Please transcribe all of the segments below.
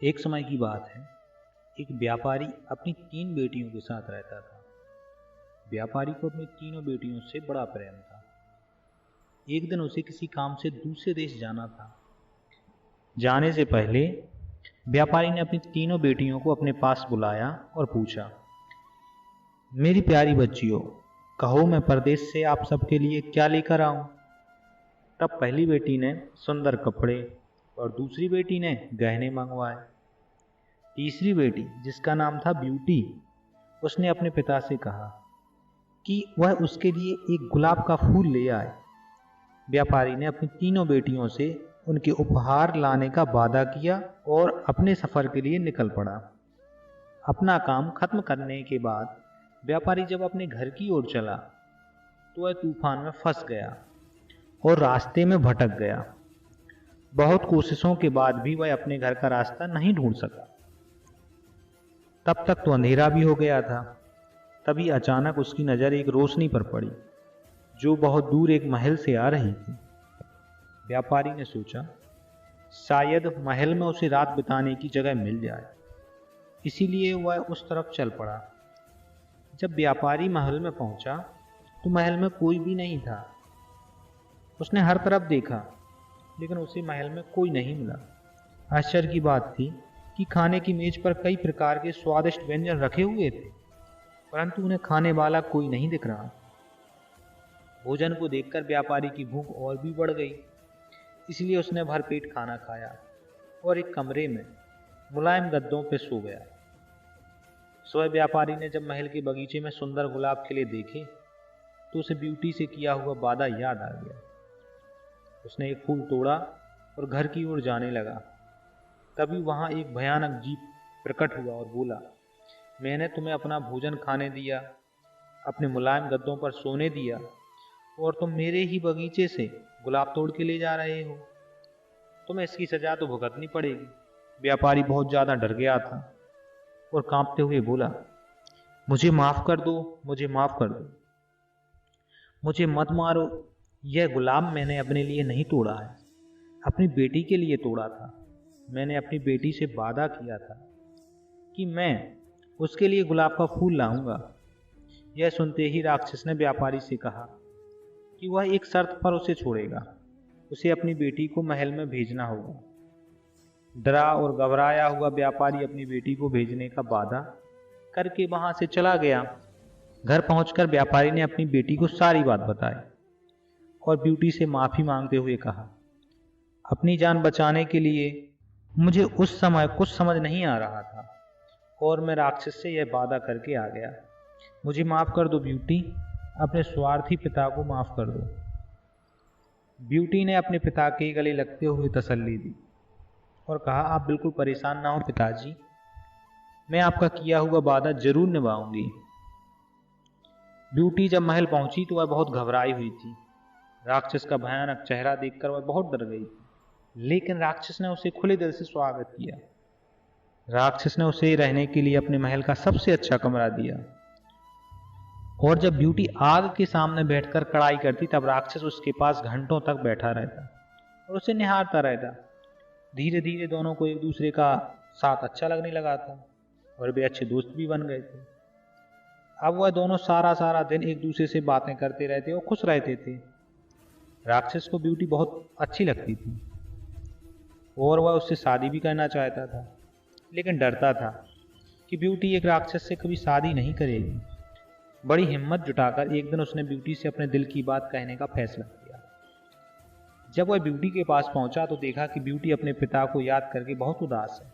एक समय की बात है। एक व्यापारी अपनी 3 बेटियों के साथ रहता था। व्यापारी को अपनी तीनों बेटियों से बड़ा प्रेम था। एक दिन उसे किसी काम से दूसरे देश जाना था। जाने से पहले व्यापारी ने अपनी तीनों बेटियों को अपने पास बुलाया और पूछा, मेरी प्यारी बच्चियों, कहो मैं परदेश से आप सबके लिए क्या लेकर आऊं। तब पहली बेटी ने सुंदर कपड़े और दूसरी बेटी ने गहने मंगवाए। तीसरी बेटी, जिसका नाम था ब्यूटी, उसने अपने पिता से कहा कि वह उसके लिए एक गुलाब का फूल ले आए। व्यापारी ने अपनी तीनों बेटियों से उनके उपहार लाने का वादा किया और अपने सफर के लिए निकल पड़ा। अपना काम खत्म करने के बाद व्यापारी जब अपने घर की ओर चला तो वह तूफान में फंस गया और रास्ते में भटक गया। बहुत कोशिशों के बाद भी वह अपने घर का रास्ता नहीं ढूंढ सका। तब तक तो अंधेरा भी हो गया था। तभी अचानक उसकी नज़र एक रोशनी पर पड़ी जो बहुत दूर एक महल से आ रही थी। व्यापारी ने सोचा, शायद महल में उसे रात बिताने की जगह मिल जाए, इसीलिए वह उस तरफ चल पड़ा। जब व्यापारी महल में पहुंचा तो महल में कोई भी नहीं था। उसने हर तरफ देखा लेकिन उसे महल में कोई नहीं मिला। आश्चर्य की बात थी कि खाने की मेज पर कई प्रकार के स्वादिष्ट व्यंजन रखे हुए थे, परंतु उन्हें खाने वाला कोई नहीं दिख रहा। भोजन को देखकर व्यापारी की भूख और भी बढ़ गई, इसलिए उसने भरपेट खाना खाया और एक कमरे में मुलायम गद्दों पर सो गया। सुबह व्यापारी ने जब महल के बगीचे में सुंदर गुलाब खिले देखे तो उसे ब्यूटी से किया हुआ वादा याद आ गया। उसने एक फूल तोड़ा और घर की ओर जाने लगा। तभी वहां एक भयानक जीव प्रकट हुआ और बोला, मैंने तुम्हें अपना भोजन खाने दिया, अपने मुलायम गद्दों पर सोने दिया और तुम मेरे ही बगीचे से गुलाब तोड़ के ले जा रहे हो। तुम्हें इसकी सजा तो भुगतनी पड़ेगी। व्यापारी बहुत ज्यादा डर गया था और कांपते हुए बोला, मुझे माफ कर दो, मुझे माफ कर दो, मुझे मत मारो। यह गुलाब मैंने अपने लिए नहीं तोड़ा है, अपनी बेटी के लिए तोड़ा था। मैंने अपनी बेटी से वादा किया था कि मैं उसके लिए गुलाब का फूल लाऊंगा। यह सुनते ही राक्षस ने व्यापारी से कहा कि वह एक शर्त पर उसे छोड़ेगा। उसे अपनी बेटी को महल में भेजना होगा। डरा और घबराया हुआ व्यापारी अपनी बेटी को भेजने का वादा करके वहां से चला गया। घर पहुंचकर व्यापारी ने अपनी बेटी को सारी बात बताई और ब्यूटी से माफी मांगते हुए कहा, अपनी जान बचाने के लिए मुझे उस समय कुछ समझ नहीं आ रहा था और मैं राक्षस से यह वादा करके आ गया। मुझे माफ कर दो ब्यूटी, अपने स्वार्थी पिता को माफ कर दो। ब्यूटी ने अपने पिता के गले लगते हुए तसल्ली दी और कहा, आप बिल्कुल परेशान ना हो पिताजी, मैं आपका किया हुआ वादा जरूर निभाऊंगी। ब्यूटी जब महल पहुंची तो वह बहुत घबराई हुई थी। राक्षस का भयानक चेहरा देखकर वह बहुत डर गई थी, लेकिन राक्षस ने उसे खुले दिल से स्वागत किया। राक्षस ने उसे रहने के लिए अपने महल का सबसे अच्छा कमरा दिया और जब ब्यूटी आग के सामने बैठकर कढ़ाई करती तब राक्षस उसके पास घंटों तक बैठा रहता और उसे निहारता रहता। धीरे धीरे दोनों को एक दूसरे का साथ अच्छा लगने लगा था और वे अच्छे दोस्त भी बन गए थे। अब वह दोनों सारा दिन एक दूसरे से बातें करते रहते और खुश रहते थे। राक्षस को ब्यूटी बहुत अच्छी लगती थी और वह उससे शादी भी करना चाहता था, लेकिन डरता था कि ब्यूटी एक राक्षस से कभी शादी नहीं करेगी। बड़ी हिम्मत जुटाकर एक दिन उसने ब्यूटी से अपने दिल की बात कहने का फैसला किया। जब वह ब्यूटी के पास पहुंचा तो देखा कि ब्यूटी अपने पिता को याद करके बहुत उदास है।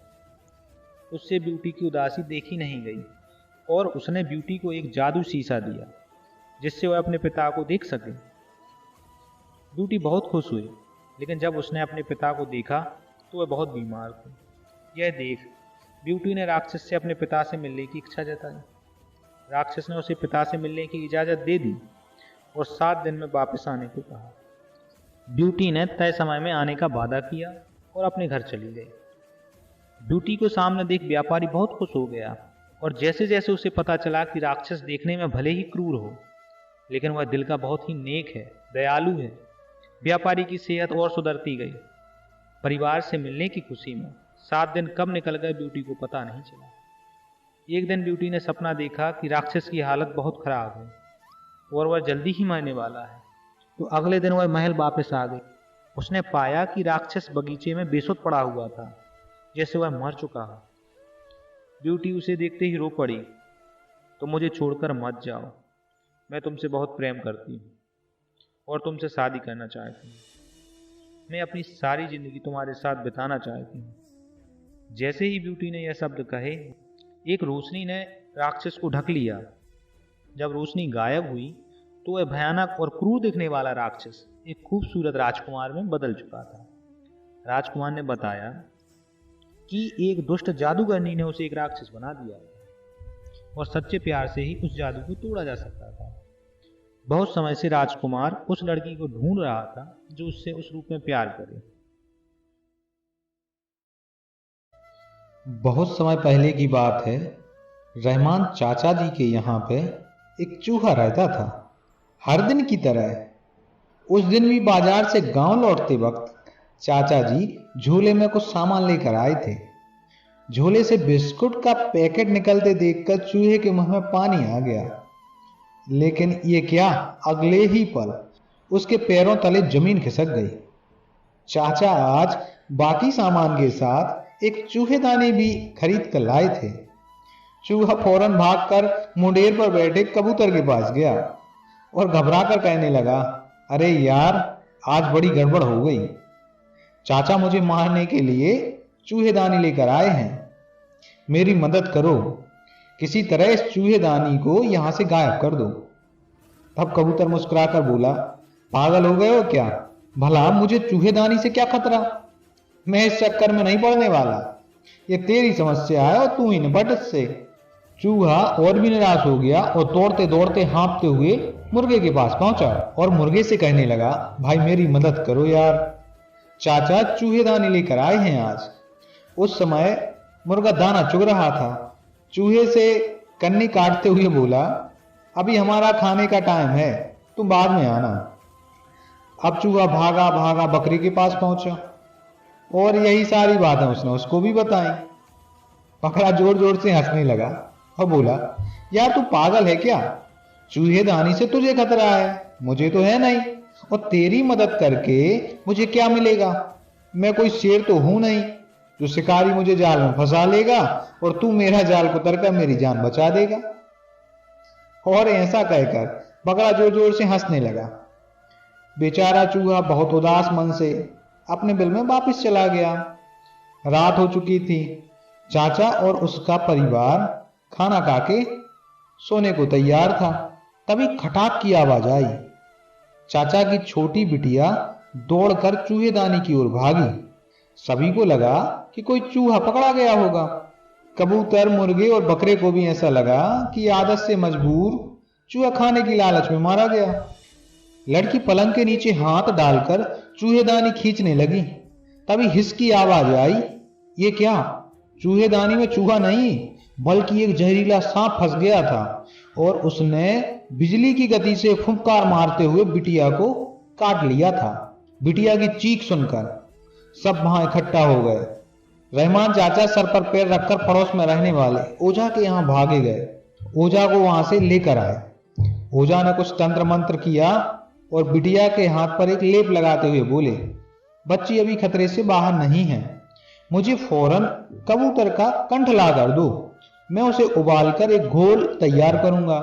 उससे ब्यूटी की उदासी देखी नहीं गई और उसने ब्यूटी को एक जादू शीशा दिया जिससे वह अपने पिता को देख सके। ब्यूटी बहुत खुश हुई, लेकिन जब उसने अपने पिता को देखा तो वह बहुत बीमार थे। यह देख ब्यूटी ने राक्षस से अपने पिता से मिलने की इच्छा जताई। राक्षस ने उसे पिता से मिलने की इजाज़त दे दी और 7 दिन में वापस आने को कहा। ब्यूटी ने तय समय में आने का वादा किया और अपने घर चली गई। ब्यूटी को सामने देख व्यापारी बहुत खुश हो गया और जैसे जैसे उसे पता चला कि राक्षस देखने में भले ही क्रूर हो, लेकिन वह दिल का बहुत ही नेक है, दयालु है, व्यापारी की सेहत और सुधरती गई। परिवार से मिलने की खुशी में 7 दिन कब निकल गए ब्यूटी को पता नहीं चला। एक दिन ब्यूटी ने सपना देखा कि राक्षस की हालत बहुत खराब है और वह जल्दी ही मरने वाला है। तो अगले दिन वह महल वापस आ गई। उसने पाया कि राक्षस बगीचे में बेसुध पड़ा हुआ था, जैसे वह मर चुका है। ब्यूटी उसे देखते ही रो पड़ी। तो मुझे छोड़कर मत जाओ, मैं तुमसे बहुत प्रेम करती हूँ और तुमसे शादी करना चाहती हूँ। मैं अपनी सारी जिंदगी तुम्हारे साथ बिताना चाहती हूँ। जैसे ही ब्यूटी ने यह शब्द कहे, एक रोशनी ने राक्षस को ढक लिया। जब रोशनी गायब हुई तो वह भयानक और क्रूर दिखने वाला राक्षस एक खूबसूरत राजकुमार में बदल चुका था। राजकुमार ने बताया कि एक दुष्ट जादूगरनी ने उसे एक राक्षस बना दिया और सच्चे प्यार से ही उस जादू को तोड़ा जा सकता था। बहुत समय से राजकुमार उस लड़की को ढूंढ रहा था जो उससे उस रूप में प्यार करे। बहुत समय पहले की बात है। रहमान चाचा जी के यहाँ पे एक चूहा रहता था। हर दिन की तरह उस दिन भी बाजार से गांव लौटते वक्त चाचा जी झोले में कुछ सामान लेकर आए थे। झोले से बिस्कुट का पैकेट निकलते देखकर चूहे के मुंह में पानी आ गया। लेकिन ये क्या, अगले ही पल उसके पैरों तले जमीन खिसक गई। चाचा आज बाकी सामान के साथ एक चूहेदानी भी खरीद कर लाए थे। चूहा फौरन भागकर मुंडेर पर बैठे कबूतर के पास गया और घबराकर कहने लगा, अरे यार, आज बड़ी गड़बड़ हो गई। चाचा मुझे मारने के लिए चूहेदानी लेकर आए हैं, मेरी मदद करो। किसी तरह इस चूहेदानी को यहां से गायब कर दो। तब कबूतर मुस्कुराकर बोला, पागल हो गए हो क्या? भला मुझे चूहेदानी से क्या खतरा? मैं इस चक्कर में नहीं पड़ने वाला। ये तेरी समस्या है और तू ही निपट इससे। चूहा और भी निराश हो गया और दौड़ते दौड़ते हाँफते हुए मुर्गे के पास पहुंचा और मुर्गे से कहने लगा, भाई मेरी मदद करो यार, चाचा चूहेदानी लेकर आए हैं आज। उस समय मुर्गा दाना चुग रहा था। चूहे से कन्नी काटते हुए बोला, अभी हमारा खाने का टाइम है, तुम बाद में आना। अब चूहा भागा भागा बकरी के पास पहुंचा और यही सारी बातें उसने उसको भी बताई। बकरा जोर जोर से हंसने लगा और बोला, यार तू पागल है क्या? चूहेदानी से तुझे खतरा है, मुझे तो है नहीं। और तेरी मदद करके मुझे क्या मिलेगा? मैं कोई शेर तो हूं नहीं जो शिकारी मुझे जाल में फंसा लेगा और तू मेरा जाल कुतर कर मेरी जान बचा देगा। और ऐसा कहकर बकरा जोर जोर से हंसने लगा। बेचारा चूहा बहुत उदास मन से अपने बिल में वापस चला गया। रात हो चुकी थी। चाचा और उसका परिवार खाना खा के सोने को तैयार था। तभी खटाक की आवाज आई। चाचा की छोटी बिटिया दौड़कर चूहेदानी की ओर भागी। सभी को लगा कि कोई चूहा पकड़ा गया होगा। कबूतर, मुर्गे और बकरे को भी ऐसा लगा कि आदत से मजबूर चूहा खाने की लालच में मारा गया। लड़की पलंग के नीचे हाथ डालकर चूहेदानी खींचने लगी। तभी हिस की आवाज आई। ये क्या? चूहेदानी में चूहा नहीं बल्कि एक जहरीला सांप फंस गया था और उसने बिजली की गति से फुफकार मारते हुए बिटिया को काट लिया था। बिटिया की चीख सुनकर सब वहां इकट्ठा हो गए। रहमान चाचा सर पर पैर रखकर पड़ोस में रहने वाले ओझा के यहां भागे गए। ओझा को वहां से लेकर आए। ओझा ने कुछ तंत्र मंत्र किया और बिटिया के हाथ पर एक लेप लगाते हुए बोले, बच्ची अभी खतरे से बाहर नहीं है, मुझे फौरन कबूतर का कंठ ला कर दो। मैं उसे उबालकर एक घोल तैयार करूंगा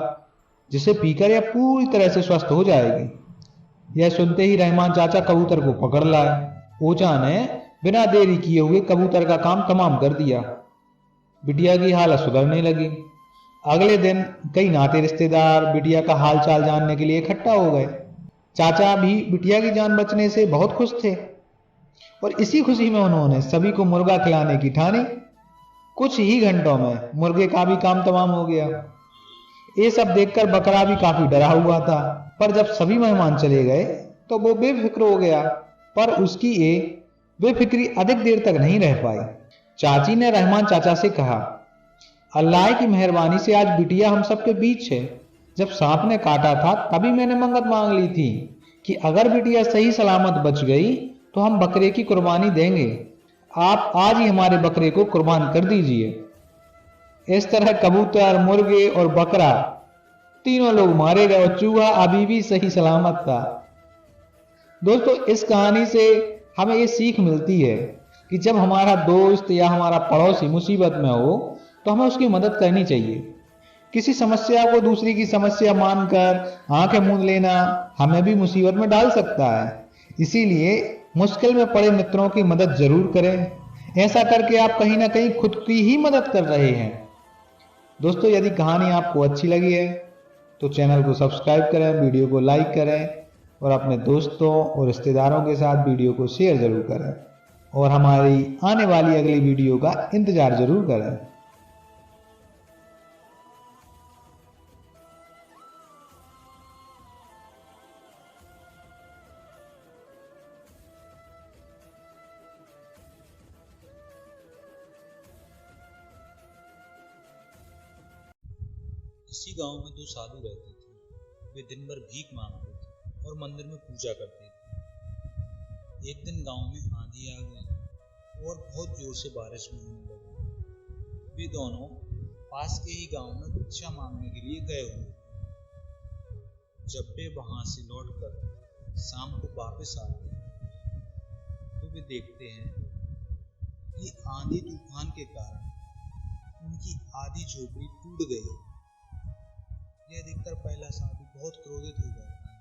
जिसे पीकर यह पूरी तरह से स्वस्थ हो जाएगी। यह सुनते ही रहमान चाचा कबूतर को पकड़ लाए। ओझा ने बिना देरी किए हुए कबूतर का काम तमाम कर दिया। बिटिया की हालत सुधरने लगी। अगले दिन कई नाते रिश्तेदार बिटिया का हाल चाल जानने के लिए इकट्ठा हो गए। चाचा भी बिटिया की जान बचने से बहुत खुश थे और इसी खुशी में उन्होंने सभी को मुर्गा खिलाने की ठानी। कुछ ही घंटों में मुर्गे का भी काम तमाम हो गया। ये सब देखकर बकरा भी काफी डरा हुआ था, पर जब सभी मेहमान चले गए तो वो बेफिक्र हो गया। पर उसकी ये बेफिक्री अधिक देर तक नहीं रह पाई। चाची ने रहमान चाचा से कहा, अल्लाह की मेहरबानी से आज बिटिया हम सबके बीच है। जब सांप ने काटा था तभी मैंने मंगत मांग ली थी कि अगर बिटिया सही सलामत बच गई तो हम बकरे की कुर्बानी देंगे। आप आज ही हमारे बकरे को कुर्बान कर दीजिए। इस तरह कबूतर, मुर्गे और बकरा तीनों लोग मारे गए और चूहा अभी भी सही सलामत था। दोस्तों, इस कहानी से हमें ये सीख मिलती है कि जब हमारा दोस्त या हमारा पड़ोसी मुसीबत में हो तो हमें उसकी मदद करनी चाहिए। किसी समस्या को दूसरी की समस्या मानकर आंखें मूंद लेना हमें भी मुसीबत में डाल सकता है। इसीलिए मुश्किल में पड़े मित्रों की मदद जरूर करें। ऐसा करके आप कहीं ना कहीं खुद की ही मदद कर रहे हैं। दोस्तों, यदि कहानी आपको अच्छी लगी है तो चैनल को सब्सक्राइब करें, वीडियो को लाइक करें और अपने दोस्तों और रिश्तेदारों के साथ वीडियो को शेयर जरूर करें और हमारी आने वाली अगली वीडियो का इंतजार जरूर करें। इसी गांव में दो साधु रहते थे। वे दिन भर भीख मांगते थे और मंदिर में पूजा करते थे। एक दिन गांव में आंधी आ गई और बहुत जोर से बारिश भी होने लगी। वे दोनों पास के ही गांव में भिक्षा मांगने के लिए गए हुए थे। जब वे वहां से लौटकर शाम को वापस आते तो वे देखते हैं कि आंधी तूफान के कारण उनकी आधी झोपड़ी टूट गई। यह देखकर पहला साधु बहुत क्रोधित हो जाता है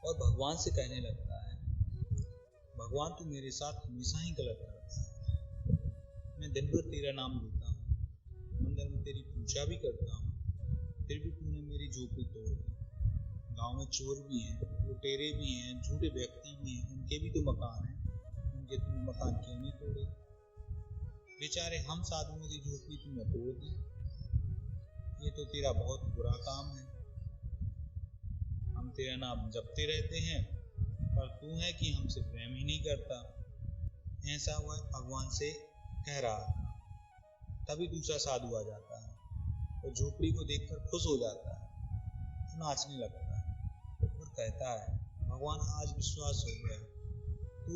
और भगवान से कहने लगता है, भगवान तू मेरे साथ हमेशा ही गलत करता है। मैं दिन भर तेरा नाम लेता हूँ, मंदिर में तेरी पूजा भी करता हूँ, फिर भी तूने मेरी झोपड़ी तोड़ दी। गांव में चोर भी हैं, लुटेरे भी हैं, झूठे व्यक्ति भी हैं, उनके भी तो मकान हैं, उनके तूने मकान क्यों नहीं तोड़े? बेचारे हम साधुओं की झोपड़ी तूने तोड़ दी। ये तो तेरा बहुत बुरा काम है। हम तेरा नाम जपते रहते हैं पर तू है कि हमसे प्रेम ही नहीं करता। ऐसा वह भगवान से कह रहा था। तभी दूसरा साधु आ जाता है और झोपड़ी को देखकर खुश हो जाता है, तो नाचने लगता है और कहता है, भगवान आज विश्वास हो गया, तू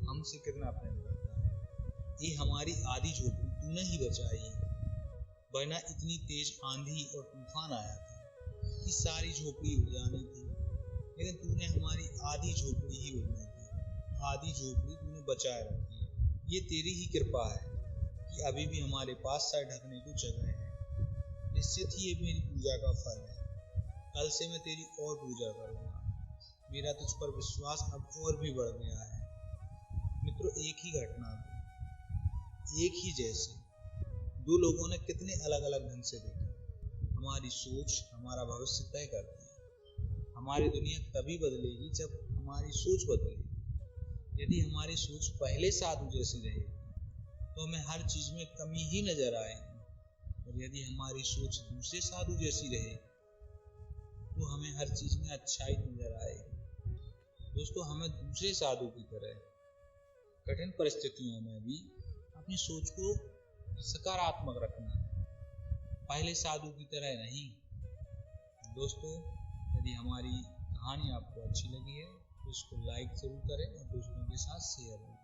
हमसे कितना प्रेम करता है। ये हमारी आधी झोपड़ी तूने ही बचाई है, वरना इतनी तेज आंधी और तूफान आया था कि सारी झोपड़ी उड़ जानी थी, लेकिन तूने हमारी आधी झोपड़ी ही उड़ने दी। आधी झोपड़ी तूने बचाए रखी है। ये तेरी ही कृपा है कि अभी भी हमारे पास सर ढकने को जगह है। निश्चित ही ये मेरी पूजा का फल है। कल से मैं तेरी और पूजा करूंगा। मेरा तुझ पर विश्वास अब और भी बढ़ गया है। मित्रों, एक ही घटना को एक ही जैसे दो लोगों ने कितने अलग अलग ढंग से देखा। हमारी सोच हमारा भविष्य तय करती है। हमारी दुनिया तभी बदलेगी जब हमारी सोच बदलेगी। यदि हमारी सोच पहले साधु जैसी रहे तो हमें हर चीज में कमी ही नजर आएगी, और यदि हमारी सोच दूसरे साधु जैसी रहे तो हमें हर चीज में अच्छाई नजर आएगी। दोस्तों, हमें दूसरे साधु की तरह कठिन परिस्थितियों में भी अपनी सोच को सकारात्मक रखना है, पहले साधु की तरह नहीं। दोस्तों, यदि हमारी कहानी आपको अच्छी लगी है तो इसको लाइक जरूर करें और दोस्तों के साथ शेयर करें।